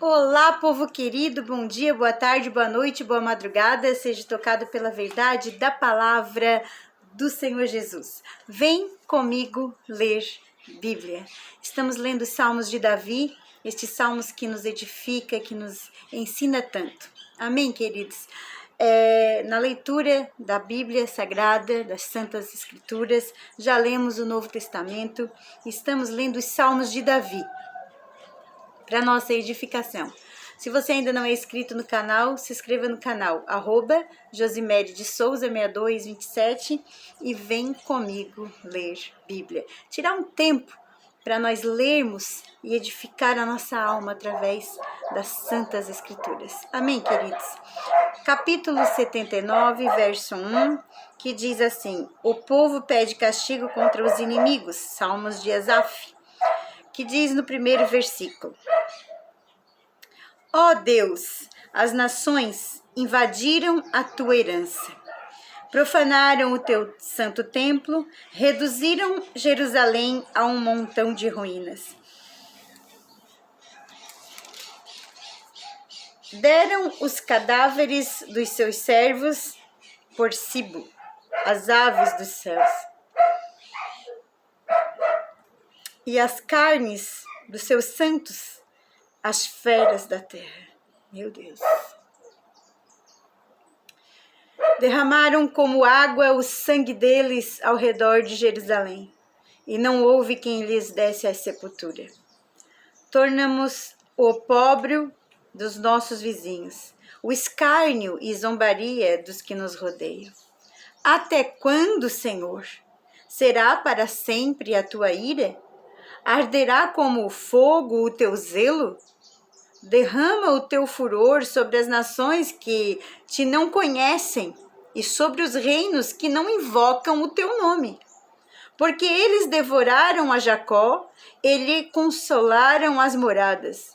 Olá, povo querido, bom dia, boa tarde, boa noite, boa madrugada, seja tocado pela verdade da palavra do Senhor Jesus. Vem comigo ler Bíblia. Estamos lendo os Salmos de Davi, estes salmos que nos edifica, que nos ensina tanto. Amém, queridos? Na leitura da Bíblia Sagrada, das Santas Escrituras, já lemos o Novo Testamento, estamos lendo os Salmos de Davi, para nossa edificação. Se você ainda não é inscrito no canal, se inscreva no canal, @Josimere de Souza 6227 e vem comigo ler Bíblia. Tirar um tempo para nós lermos e edificar a nossa alma através das Santas Escrituras. Amém, queridos? Capítulo 79, verso 1, que diz assim: o povo pede castigo contra os inimigos, Salmos de Asaf, que diz no primeiro versículo: ó Deus, as nações invadiram a tua herança, profanaram o teu santo templo, reduziram Jerusalém a um montão de ruínas. Deram os cadáveres dos seus servos por cibo, as aves dos céus, e as carnes dos seus santos, as feras da terra. Meu Deus. Derramaram como água o sangue deles ao redor de Jerusalém, e não houve quem lhes desse a sepultura. Tornamos o opróbrio dos nossos vizinhos, o escárnio e zombaria dos que nos rodeiam. Até quando, Senhor? Será para sempre a tua ira? Arderá como o fogo o teu zelo? Derrama o teu furor sobre as nações que te não conhecem e sobre os reinos que não invocam o teu nome. Porque eles devoraram a Jacó e lhe consolaram as moradas.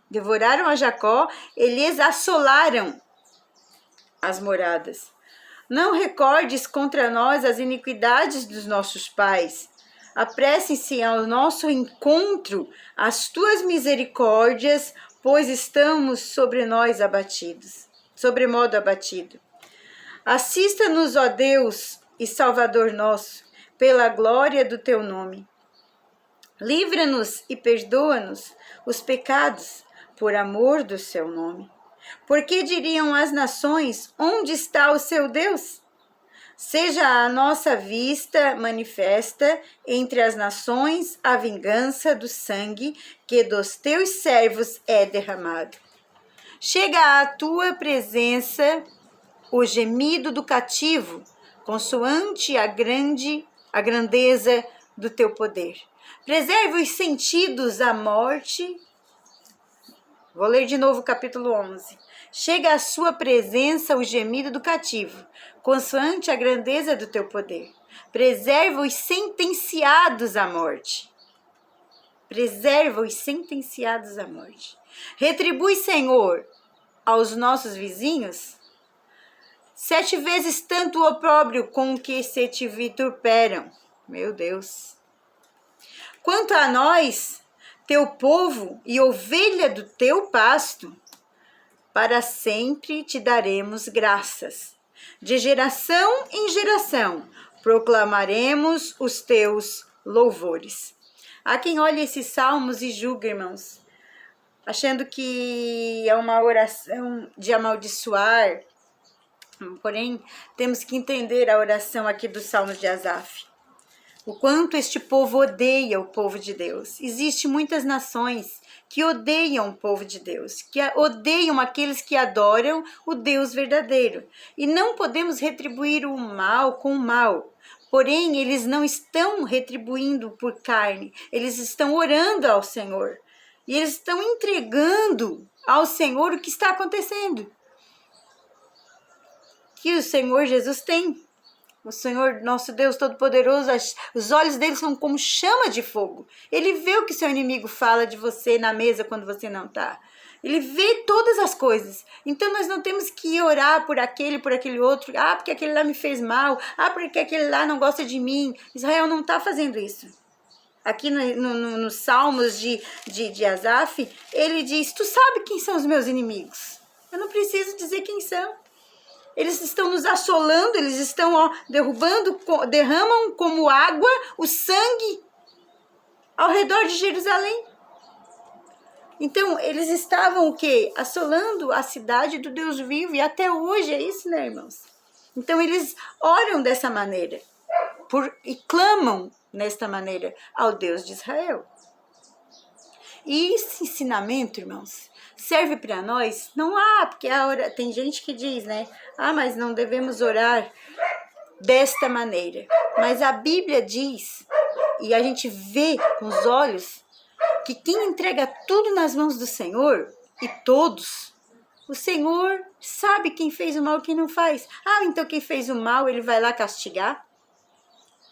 Devoraram a Jacó e lhes assolaram as moradas. Não recordes contra nós as iniquidades dos nossos pais. Apressem-se ao nosso encontro as tuas misericórdias, pois estamos sobremodo abatido. Assista-nos, ó Deus e Salvador nosso, pela glória do teu nome. Livra-nos e perdoa-nos os pecados, por amor do seu nome. Porque diriam as nações: onde está o seu Deus? Seja a nossa vista manifesta entre as nações a vingança do sangue que dos teus servos é derramado. Chega à tua presença o gemido do cativo, consoante a grandeza do teu poder. Preserva os sentidos à morte. Vou ler de novo o capítulo 11. Chega à sua presença o gemido do cativo, consoante a grandeza do teu poder. Preserva os sentenciados à morte. Preserva os sentenciados à morte. Retribui, Senhor, aos nossos vizinhos 7 vezes tanto o opróbrio com que se te vituperam. Meu Deus. Quanto a nós, teu povo e ovelha do teu pasto, para sempre te daremos graças. De geração em geração proclamaremos os teus louvores. Há quem olhe esses salmos e julgue, irmãos, achando que é uma oração de amaldiçoar. Porém, temos que entender a oração aqui dos Salmos de Asaf. O quanto este povo odeia o povo de Deus. Existem muitas nações que odeiam o povo de Deus, que odeiam aqueles que adoram o Deus verdadeiro. E não podemos retribuir o mal com o mal. Porém, eles não estão retribuindo por carne, eles estão orando ao Senhor. E eles estão entregando ao Senhor o que está acontecendo. Que o Senhor Jesus tem. O Senhor, nosso Deus Todo-Poderoso, os olhos dele são como chama de fogo. Ele vê o que seu inimigo fala de você na mesa quando você não está. Ele vê todas as coisas. Então nós não temos que orar por aquele outro. Ah, porque aquele lá me fez mal. Ah, porque aquele lá não gosta de mim. Israel não está fazendo isso. aqui nos Salmos de Asaf, ele diz, tu sabe quem são os meus inimigos. Eu não preciso dizer quem são. Eles estão nos assolando, eles estão derrubando, derramam como água o sangue ao redor de Jerusalém. Então, eles estavam o quê? Assolando a cidade do Deus vivo. E até hoje é isso, né, irmãos? Então, eles oram dessa maneira e clamam nesta maneira ao Deus de Israel. E esse ensinamento, irmãos, serve para nós? Não há, porque tem gente que diz, né? Mas não devemos orar desta maneira. Mas a Bíblia diz, e a gente vê com os olhos, que quem entrega tudo nas mãos do Senhor, e todos, o Senhor sabe quem fez o mal e quem não faz. Então quem fez o mal, ele vai lá castigar?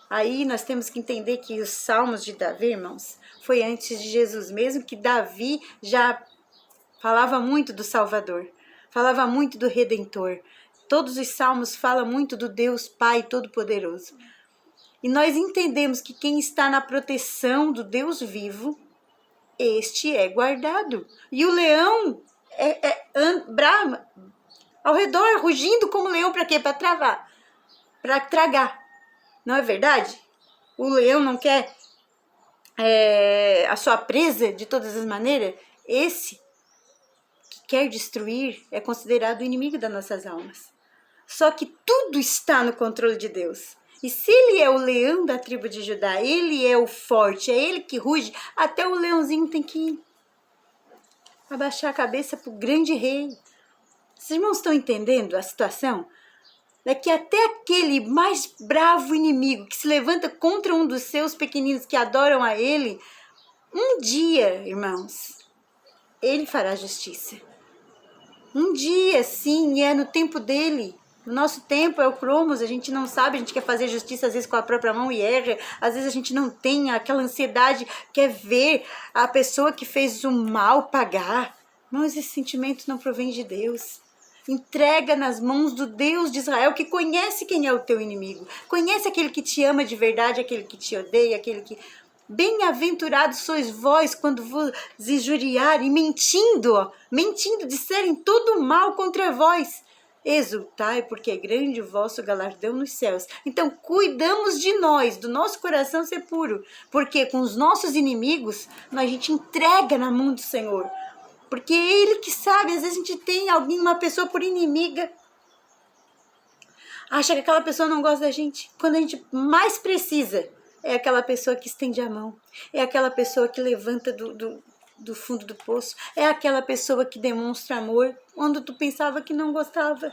Aí nós temos que entender que os Salmos de Davi, irmãos, foi antes de Jesus, mesmo que Davi já falava muito do Salvador, falava muito do Redentor. Todos os Salmos falam muito do Deus Pai Todo-Poderoso. E nós entendemos que quem está na proteção do Deus vivo, este é guardado. E o leão brama ao redor, rugindo como leão, para quê? Para travar, para tragar. Não é verdade? O leão não quer a sua presa de todas as maneiras. Esse que quer destruir é considerado o inimigo das nossas almas. Só que tudo está no controle de Deus. E se ele é o leão da tribo de Judá, ele é o forte, é ele que ruge, até o leãozinho tem que abaixar a cabeça para o grande rei. Os irmãos estão entendendo a situação? É que até aquele mais bravo inimigo que se levanta contra um dos seus pequeninos que adoram a ele, um dia, irmãos, ele fará justiça. Um dia, sim, é no tempo dele. No nosso tempo é o cromos, a gente não sabe, a gente quer fazer justiça às vezes com a própria mão e erra, às vezes a gente não tem aquela ansiedade, quer ver a pessoa que fez o mal pagar. Mas esse sentimento não provém de Deus. Entrega nas mãos do Deus de Israel, que conhece quem é o teu inimigo, conhece aquele que te ama de verdade, aquele que te odeia, aquele que... Bem-aventurados sois vós quando vos injuriarem, mentindo, disserem todo mal contra vós. Exultai, porque é grande o vosso galardão nos céus. Então, cuidamos de nós, do nosso coração ser puro, porque com os nossos inimigos, a gente entrega na mão do Senhor. Porque é Ele que sabe, às vezes a gente tem uma pessoa por inimiga, acha que aquela pessoa não gosta da gente. Quando a gente mais precisa, é aquela pessoa que estende a mão, é aquela pessoa que levanta do fundo do poço, é aquela pessoa que demonstra amor quando tu pensava que não gostava.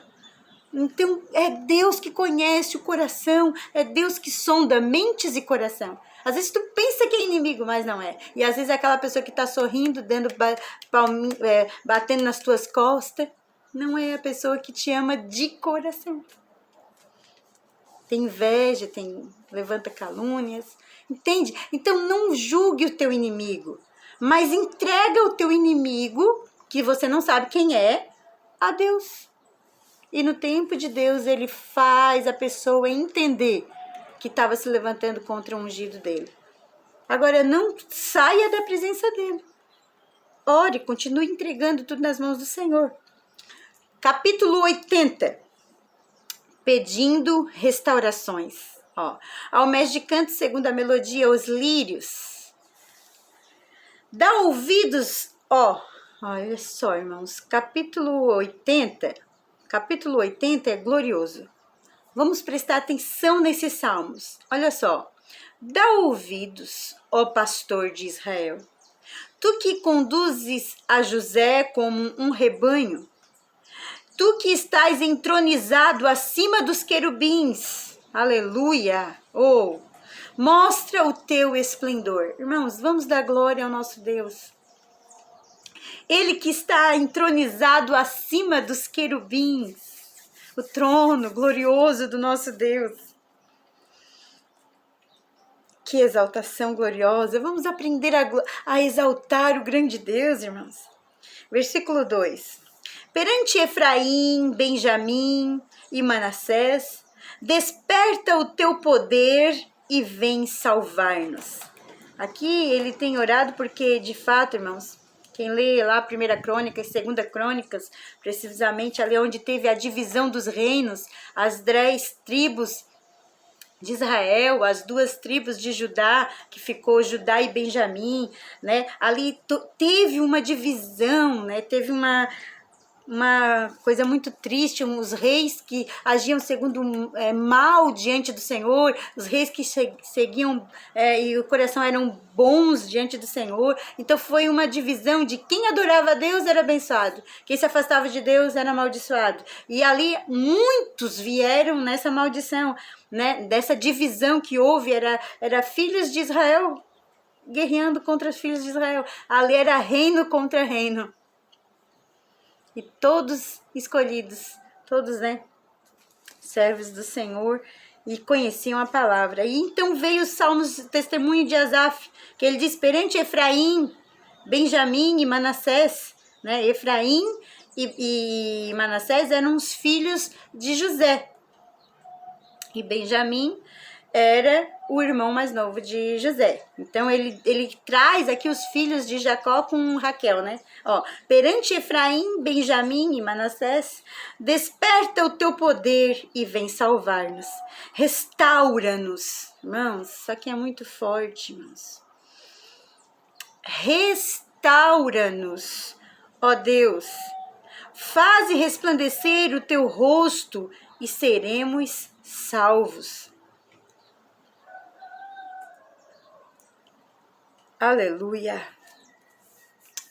Então é Deus que conhece o coração, é Deus que sonda mentes e coração. Às vezes tu pensa que é inimigo, mas não é. E às vezes é aquela pessoa que está sorrindo, batendo nas tuas costas, não é a pessoa que te ama de coração. Tem inveja, levanta calúnias, entende? Então não julgue o teu inimigo, mas entrega o teu inimigo, que você não sabe quem é, a Deus. E no tempo de Deus, ele faz a pessoa entender que estava se levantando contra o ungido dele. Agora, não saia da presença dele. Ore, continue entregando tudo nas mãos do Senhor. Capítulo 80. Pedindo restaurações. Ao mestre de canto, segundo a melodia, os lírios. Dá ouvidos, olha só, irmãos, capítulo 80 é glorioso. Vamos prestar atenção nesses salmos. Olha só. Dá ouvidos, ó pastor de Israel, tu que conduzes a José como um rebanho, tu que estás entronizado acima dos querubins, aleluia, mostra o teu esplendor. Irmãos, vamos dar glória ao nosso Deus. Ele que está entronizado acima dos querubins, o trono glorioso do nosso Deus. Que exaltação gloriosa. Vamos aprender a exaltar o grande Deus, irmãos. Versículo 2. Perante Efraim, Benjamim e Manassés, desperta o teu poder e vem salvar-nos. Aqui ele tem orado porque, de fato, irmãos, quem lê lá 1ª Crônicas e 2ª Crônicas, precisamente ali onde teve a divisão dos reinos, as 10 tribos de Israel, as 2 tribos de Judá, que ficou Judá e Benjamim, né? Ali teve uma divisão, né? Teve uma coisa muito triste, os reis que agiam segundo mal diante do Senhor, os reis que seguiam e o coração eram bons diante do Senhor. Então foi uma divisão de quem adorava a Deus era abençoado, quem se afastava de Deus era amaldiçoado. E ali muitos vieram nessa maldição, né? Dessa divisão que houve, era filhos de Israel guerreando contra os filhos de Israel. Ali era reino contra reino. E todos escolhidos, todos, né, servos do Senhor e conheciam a palavra. E então veio os salmos, o testemunho de Asaf, que ele diz, perante Efraim, Benjamim e Manassés, né, Efraim e Manassés eram os filhos de José. E Benjamim era o irmão mais novo de José. Então ele traz aqui os filhos de Jacó com Raquel, né? Ó, perante Efraim, Benjamim e Manassés, desperta o teu poder e vem salvar-nos. Restaura-nos. Irmãos, isso aqui é muito forte, irmãos. Restaura-nos, ó Deus. Faze resplandecer o teu rosto e seremos salvos. Aleluia.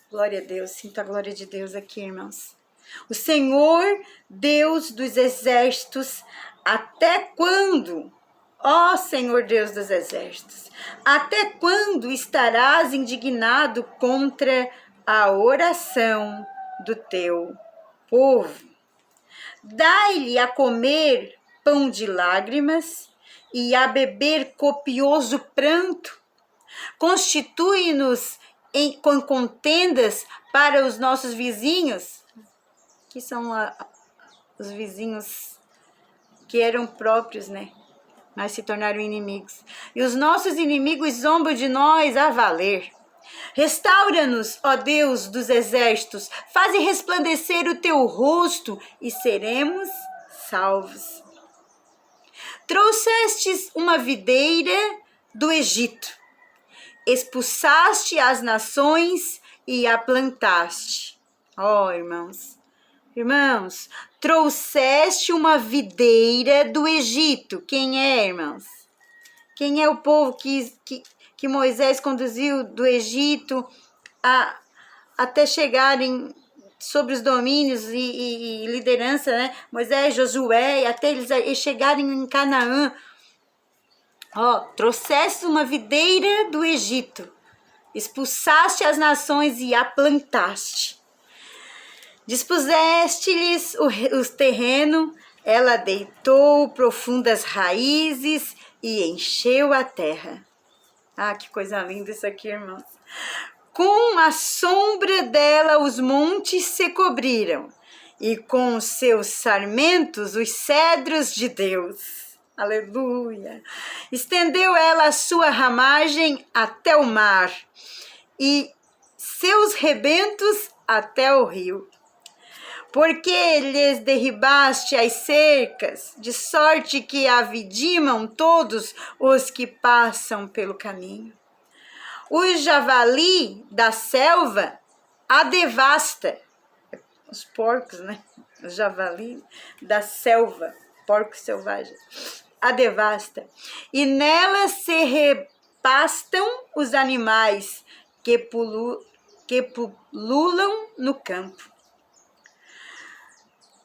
Glória a Deus. Sinta a glória de Deus aqui, irmãos. O Senhor, Deus dos exércitos, até quando, ó Senhor Deus dos exércitos, até quando estarás indignado contra a oração do teu povo? Dai-lhe a comer pão de lágrimas e a beber copioso pranto. Constitui-nos com contendas para os nossos vizinhos, que são os vizinhos que eram próprios, né? Mas se tornaram inimigos. E os nossos inimigos zombam de nós a valer. Restaura-nos, ó Deus dos exércitos, faze resplandecer o teu rosto e seremos salvos. Trouxestes uma videira do Egito, expulsaste as nações e a plantaste. Ó, irmãos, trouxeste uma videira do Egito. Quem é, irmãos? Quem é o povo que Moisés conduziu do Egito até chegarem sobre os domínios e liderança, né? Moisés, Josué, até eles chegarem em Canaã. Ó, trouxeste uma videira do Egito, expulsaste as nações e a plantaste. Dispuseste-lhes o terreno, ela deitou profundas raízes e encheu a terra. Ah, que coisa linda isso aqui, irmãos. Com a sombra dela os montes se cobriram, e com seus sarmentos os cedros de Deus. Aleluia! Estendeu ela a sua ramagem até o mar, e seus rebentos até o rio. Porque lhes derribaste as cercas, de sorte que avidimam todos os que passam pelo caminho. O javali da selva a devasta. Os porcos, né? O javali da selva, porcos selvagens, a devasta. E nela se repastam os animais que pululam no campo.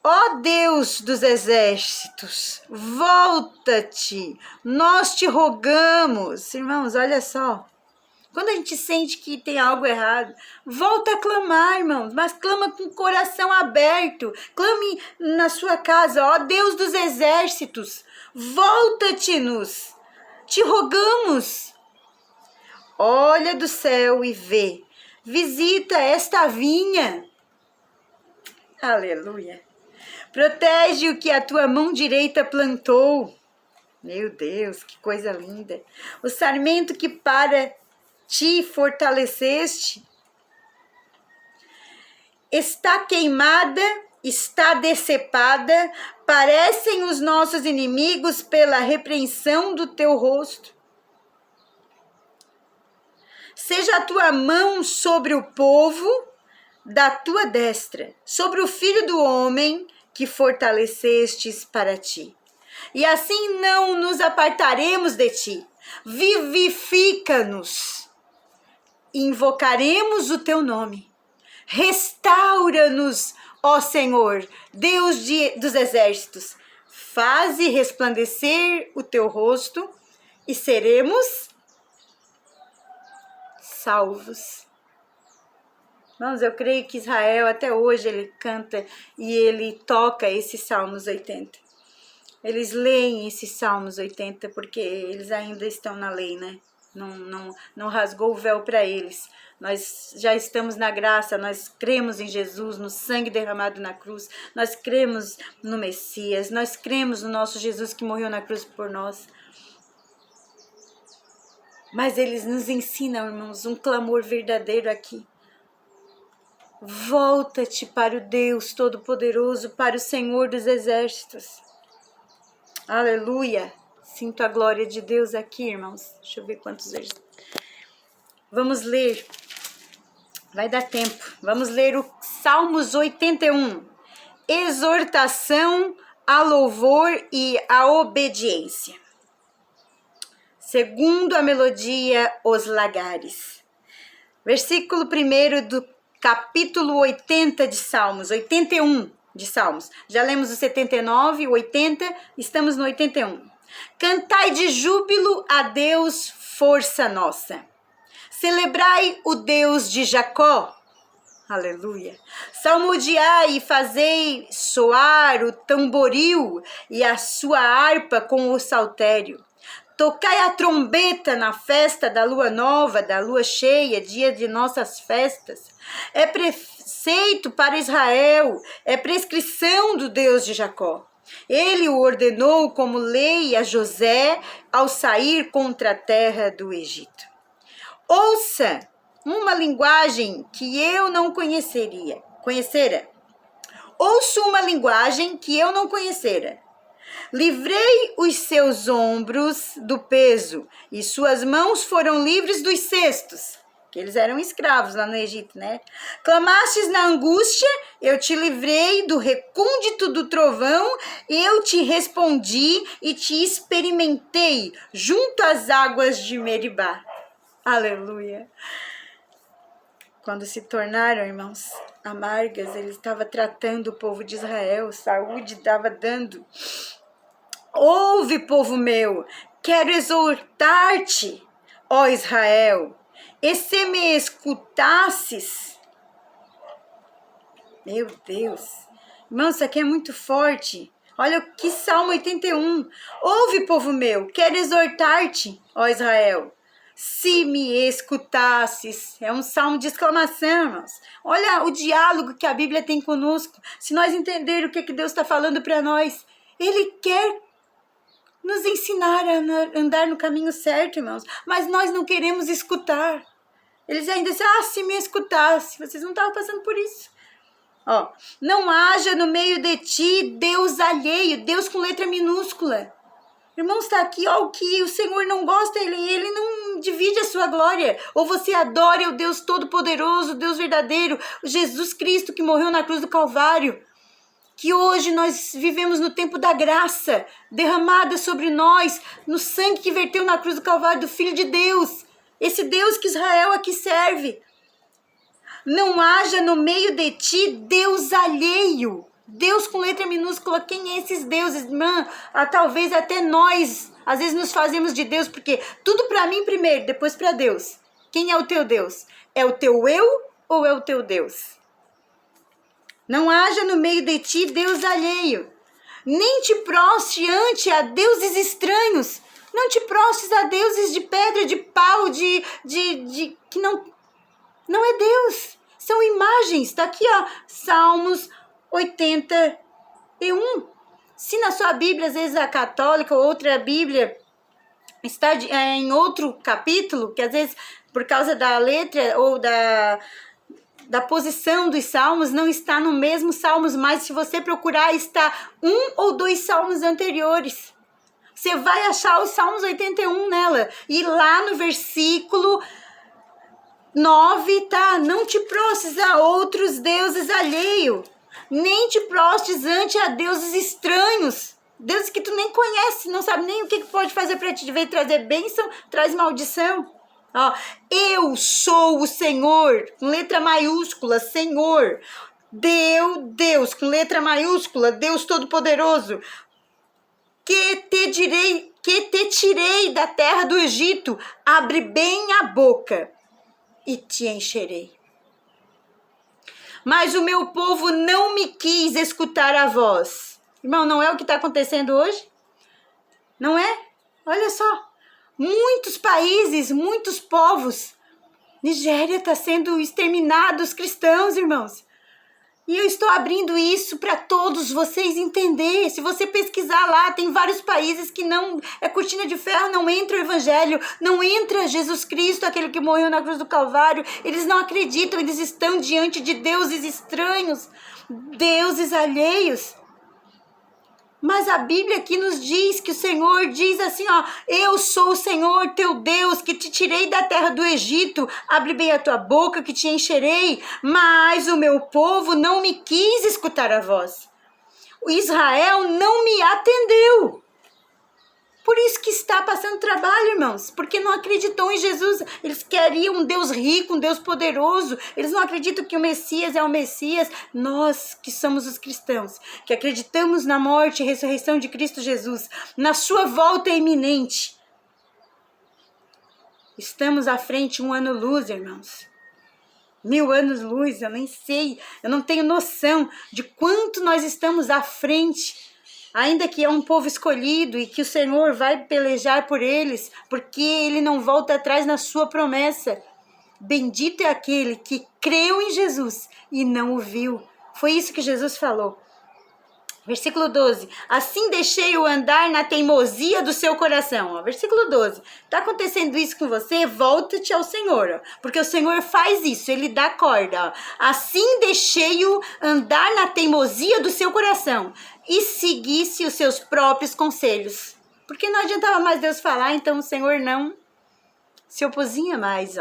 Ó Deus dos exércitos, volta-te, nós te rogamos. Irmãos, olha só. Quando a gente sente que tem algo errado, volta a clamar, irmãos, mas clama com o coração aberto. Clame na sua casa, ó Deus dos exércitos, volta-te-nos, te rogamos. Olha do céu e vê, visita esta vinha. Aleluia. Protege o que a tua mão direita plantou. Meu Deus, que coisa linda. O sarmento que para te fortaleceste. Está queimada, está decepada, parecem os nossos inimigos pela repreensão do teu rosto. Seja a tua mão sobre o povo da tua destra, sobre o filho do homem que fortalecestes para ti. E assim não nos apartaremos de ti. Vivifica-nos. Invocaremos o teu nome. Restaura-nos, ó Senhor, Deus dos exércitos. Faze resplandecer o teu rosto e seremos salvos. Irmãos, eu creio que Israel até hoje ele canta e ele toca esses Salmos 80. Eles leem esses Salmos 80 porque eles ainda estão na lei, né? Não rasgou o véu para eles. Nós já estamos na graça, nós cremos em Jesus, no sangue derramado na cruz, nós cremos no Messias, nós cremos no nosso Jesus que morreu na cruz por nós. Mas eles nos ensinam, irmãos, um clamor verdadeiro aqui. Volta-te para o Deus Todo-Poderoso, para o Senhor dos Exércitos. Aleluia! Sinto a glória de Deus aqui, irmãos. Deixa eu ver quantos vezes. Vamos ler. Vai dar tempo. Vamos ler o Salmos 81. Exortação a louvor e a obediência. Segundo a melodia, os lagares. Versículo 1 do capítulo 80 de Salmos, 81 de Salmos. Já lemos o 79, o 80, estamos no 81. Cantai de júbilo a Deus, força nossa. Celebrai o Deus de Jacó. Aleluia. Salmodiai e fazei soar o tamboril e a sua harpa com o saltério. Tocai a trombeta na festa da lua nova, da lua cheia, dia de nossas festas. É preceito para Israel, é prescrição do Deus de Jacó. Ele o ordenou como lei a José ao sair contra a terra do Egito. Ouça uma linguagem que eu não conhecera. Ouço uma linguagem que eu não conhecera. Livrei os seus ombros do peso, e suas mãos foram livres dos cestos, que eles eram escravos lá no Egito, né? Clamastes na angústia, eu te livrei do recôndito do trovão, eu te respondi e te experimentei junto às águas de Meribá. Aleluia! Quando se tornaram, irmãos, amargas, ele estava tratando o povo de Israel, saúde estava dando. Ouve, povo meu, quero exortar-te, ó Israel, e se me escutasses. Meu Deus, irmão, isso aqui é muito forte. Olha que Salmo 81. Ouve, povo meu, quero exortar-te, ó Israel, se me escutasses. É um salmo de exclamação, irmãos. Olha o diálogo que a Bíblia tem conosco. Se nós entendermos o que Deus está falando para nós, Ele quer nos ensinar a andar no caminho certo, irmãos. Mas nós não queremos escutar. Eles ainda dizem, se me escutasse. Vocês não estavam passando por isso. Ó, não haja no meio de ti Deus alheio, Deus com letra minúscula. Irmãos, está aqui, ó, o que o Senhor não gosta, ele não divide a sua glória. Ou você adora o Deus Todo-Poderoso, o Deus verdadeiro, o Jesus Cristo que morreu na cruz do Calvário. Que hoje nós vivemos no tempo da graça derramada sobre nós, no sangue que verteu na cruz do Calvário do Filho de Deus. Esse Deus que Israel aqui serve. Não haja no meio de ti Deus alheio. Deus com letra minúscula. Quem é esses deuses, irmã? Talvez até nós, às vezes nos fazemos de Deus, porque tudo para mim primeiro, depois para Deus. Quem é o teu Deus? É o teu eu ou é o teu Deus? Não haja no meio de ti Deus alheio. Nem te prostre ante a deuses estranhos. Não te prostres a deuses de pedra, de pau, que não é Deus. São imagens. Está aqui, ó, Salmos 81. Se na sua Bíblia, às vezes a católica ou outra Bíblia, está em outro capítulo, que às vezes, por causa da letra ou da posição dos salmos, não está no mesmo salmos, mas se você procurar, está 1 ou 2 salmos anteriores. Você vai achar os Salmos 81 nela. E lá no versículo 9, tá? Não te prostres a outros deuses alheios, nem te prostres ante a deuses estranhos. Deuses que tu nem conhece, não sabe nem o que pode fazer para ti. Veio trazer bênção, traz maldição. Ó, eu sou o Senhor, com letra maiúscula, Senhor. Deus, com letra maiúscula, Deus Todo-Poderoso. Que te tirei da terra do Egito, abre bem a boca e te encherei. Mas o meu povo não me quis escutar a voz. Irmão, não é o que está acontecendo hoje? Não é? Olha só, muitos países, muitos povos. Nigéria está sendo exterminado, os cristãos, irmãos. E eu estou abrindo isso para todos vocês entenderem. Se você pesquisar lá, tem vários países que não... É cortina de ferro, não entra o evangelho, não entra Jesus Cristo, aquele que morreu na cruz do Calvário. Eles não acreditam, eles estão diante de deuses estranhos, deuses alheios. Mas a Bíblia aqui nos diz que o Senhor diz assim, ó, eu sou o Senhor teu Deus, que te tirei da terra do Egito, abre bem a tua boca que te encherei, mas o meu povo não me quis escutar a voz. O Israel não me atendeu. Por isso que está passando trabalho, irmãos, porque não acreditou em Jesus. Eles queriam um Deus rico, um Deus poderoso. Eles não acreditam que o Messias é o Messias. Nós, que somos os cristãos, que acreditamos na morte e ressurreição de Cristo Jesus, na sua volta iminente, estamos à frente 1 ano-luz, irmãos. 1000 anos-luz, eu nem sei, eu não tenho noção de quanto nós estamos à frente. Ainda que é um povo escolhido e que o Senhor vai pelejar por eles, porque Ele não volta atrás na sua promessa. Bendito é aquele que creu em Jesus e não o viu. Foi isso que Jesus falou. Versículo 12. Assim deixei-o andar na teimosia do seu coração. Ó, versículo 12. Está acontecendo isso com você? Volta-te ao Senhor. Ó, porque o Senhor faz isso, Ele dá corda. Ó. Assim deixei-o andar na teimosia do seu coração e seguisse os seus próprios conselhos. Porque não adiantava mais Deus falar, então o Senhor não se opunha mais.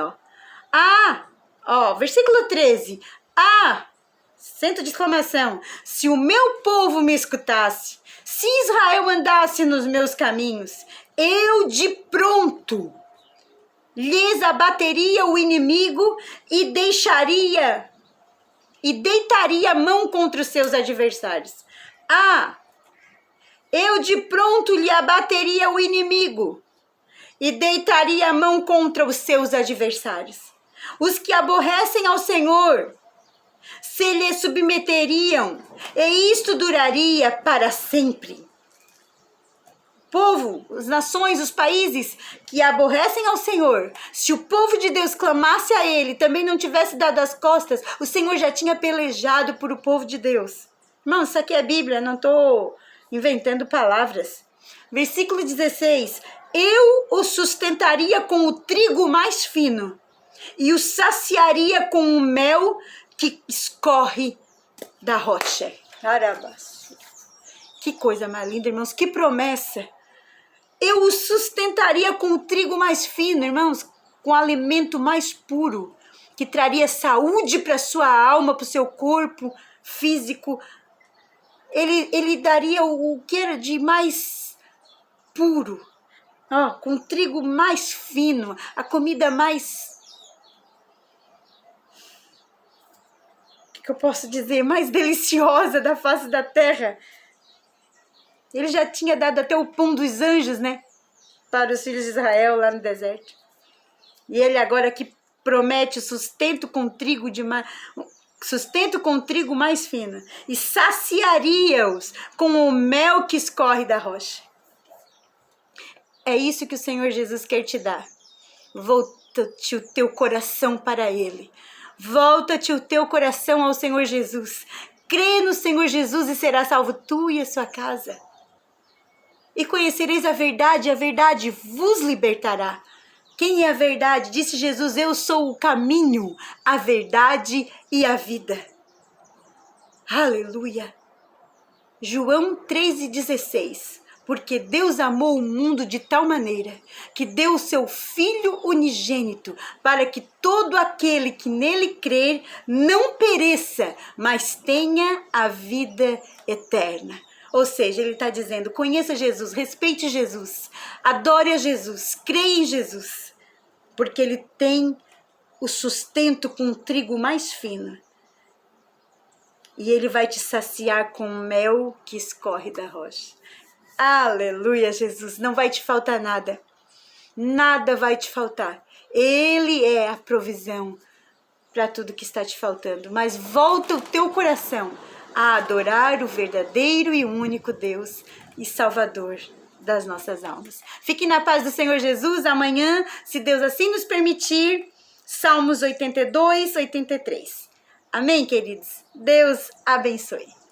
Versículo 13. Acento de exclamação, se o meu povo me escutasse, se Israel andasse nos meus caminhos, eu de pronto lhes abateria o inimigo e deitaria a mão contra os seus adversários. Eu de pronto lhe abateria o inimigo e deitaria a mão contra os seus adversários. Os que aborrecem ao Senhor se lhe submeteriam, e isto duraria para sempre. Povo, as nações, os países que aborrecem ao Senhor, se o povo de Deus clamasse a Ele, também não tivesse dado as costas, o Senhor já tinha pelejado por o povo de Deus. Irmão, isso aqui é Bíblia, não estou inventando palavras. Versículo 16, eu o sustentaria com o trigo mais fino, e o saciaria com o mel que escorre da rocha. Arabaçu. Que coisa mais linda, irmãos, que promessa. Eu o sustentaria com o trigo mais fino, irmãos, com o alimento mais puro, que traria saúde para a sua alma, para o seu corpo físico. Ele daria o que era de mais puro, com o trigo mais fino, a comida mais... que eu posso dizer, mais deliciosa da face da terra. Ele já tinha dado até o pão dos anjos, né? Para os filhos de Israel lá no deserto. E ele agora que promete sustento com trigo mais fino. E saciaria-os com o mel que escorre da rocha. É isso que o Senhor Jesus quer te dar. Volta-te o teu coração para Ele. Volta-te o teu coração ao Senhor Jesus. Crê no Senhor Jesus e será salvo tu e a sua casa. E conhecereis a verdade vos libertará. Quem é a verdade? Disse Jesus, eu sou o caminho, a verdade e a vida. Aleluia. João 3,16. Porque Deus amou o mundo de tal maneira que deu o seu Filho unigênito para que todo aquele que nele crer não pereça, mas tenha a vida eterna. Ou seja, ele está dizendo, conheça Jesus, respeite Jesus, adore a Jesus, creia em Jesus, porque ele tem o sustento com o trigo mais fino. E ele vai te saciar com o mel que escorre da rocha. Aleluia, Jesus, não vai te faltar nada. Nada vai te faltar. Ele é a provisão para tudo que está te faltando. Mas volta o teu coração a adorar o verdadeiro e único Deus e Salvador das nossas almas. Fique na paz do Senhor Jesus. Amanhã, se Deus assim nos permitir, Salmos 82, 83. Amém, queridos? Deus abençoe.